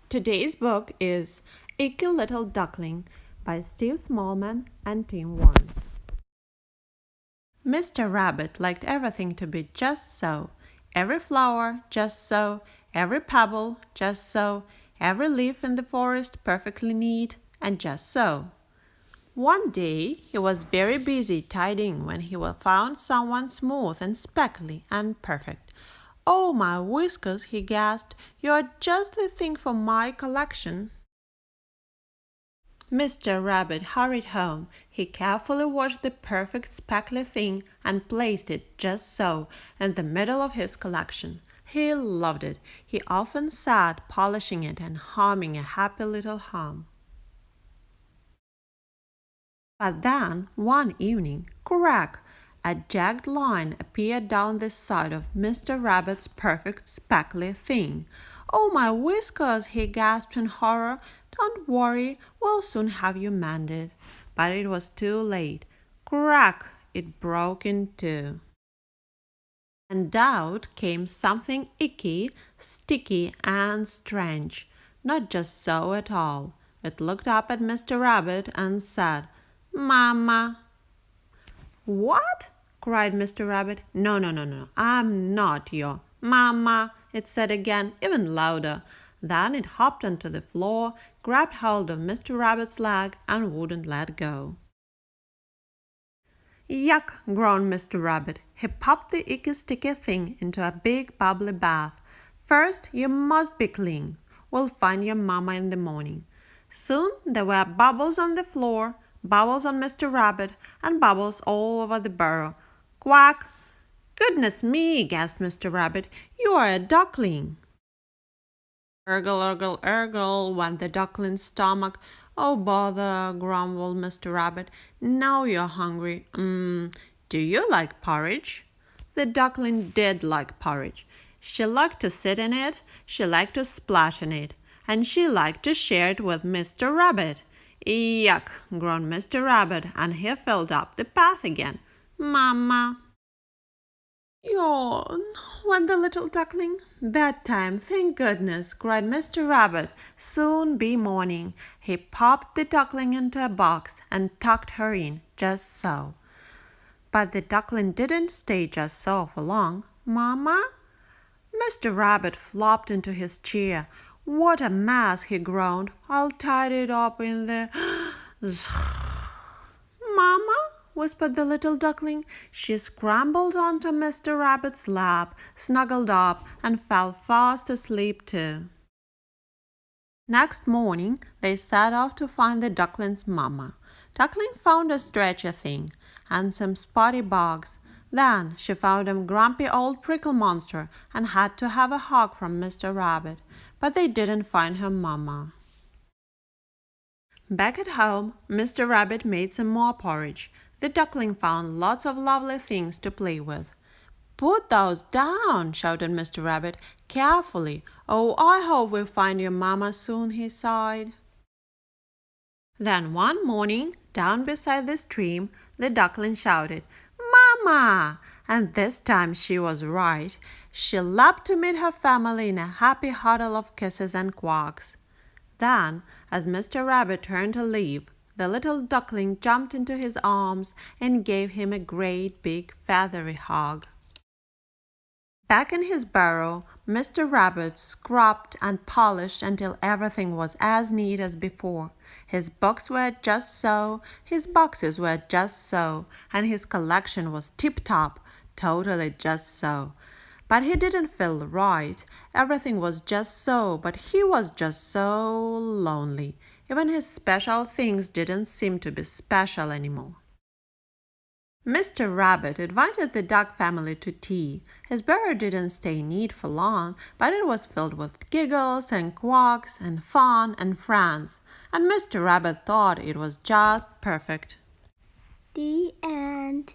Today's book is Icky Little Duckling by Steve Smallman and Tim Warren. Mr. Rabbit liked everything to be just so. Every flower just so, every pebble just so, every leaf in the forest perfectly neat and just so. One day he was very busy tidying when he found someone smooth and speckly and perfect. "Oh, my whiskers," he gasped, "you're just the thing for my collection." Mr. Rabbit hurried home. He carefully washed the perfect speckly thing and placed it just so in the middle of his collection. He loved it. He often sat polishing it and humming a happy little hum. But then, one evening, crack! A jagged line appeared down the side of Mr. Rabbit's perfect speckly thing. "Oh, my whiskers!" he gasped in horror. "Don't worry, we'll soon have you mended." But it was too late. Crack! It broke in two. And out came something icky, sticky, and strange. Not just so at all. It looked up at Mr. Rabbit and said, "Mama." "What?" cried Mr. Rabbit. No, I'm not your Mama," it said again, even louder. Then it hopped onto the floor, grabbed hold of Mr. Rabbit's leg, and wouldn't let go. "Yuck!" groaned Mr. Rabbit. He popped the icky sticky thing into a big bubbly bath. "First, you must be clean. We'll find your Mama in the morning." Soon there were bubbles on the floor, bubbles on Mr. Rabbit, and bubbles all over the burrow. "Quack!" "Goodness me!" gasped Mr. Rabbit. "You are a duckling!" "Urgle, urgle, urgle," went the duckling's stomach. "Oh, bother," grumbled Mr. Rabbit. "Now you're hungry. Do you like porridge?" The duckling did like porridge. She liked to sit in it, she liked to splash in it, and she liked to share it with Mr. Rabbit. "Yuck!" groaned Mr. Rabbit, and he filled up the bath again. "Mama." "Yawn," went the little duckling. "Bedtime, thank goodness," cried Mr. Rabbit. "Soon be morning." He popped the duckling into a box and tucked her in, just so. But the duckling didn't stay just so for long. "Mama?" Mr. Rabbit flopped into his chair. "What a mess!" he groaned. "I'll tidy it up in the—" "Mama?" whispered the little duckling. She scrambled onto Mr. Rabbit's lap, snuggled up, and fell fast asleep too. Next morning they set off to find the duckling's Mama. Duckling found a stretcher thing and some spotty bugs. Then she found a grumpy old prickle monster and had to have a hug from Mr. Rabbit. But they didn't find her Mama. Back at home, Mr. Rabbit made some more porridge. The duckling found lots of lovely things to play with. "Put those down," shouted Mr. Rabbit. "Carefully. Oh, I hope we'll find your Mama soon," he sighed. Then one morning, down beside the stream, the duckling shouted, "Mama!" And this time she was right. She leapt to meet her family in a happy huddle of kisses and quacks. Then, as Mr. Rabbit turned to leave, the little duckling jumped into his arms and gave him a great big feathery hug. Back in his burrow, Mr. Rabbit scrubbed and polished until everything was as neat as before. His books were just so, his boxes were just so, and his collection was tip-top, totally just so. But he didn't feel right. Everything was just so, but he was just so lonely. Even his special things didn't seem to be special anymore. Mr. Rabbit invited the duck family to tea. His burrow didn't stay neat for long, but it was filled with giggles and quacks and fun and friends, and Mr. Rabbit thought it was just perfect. The end.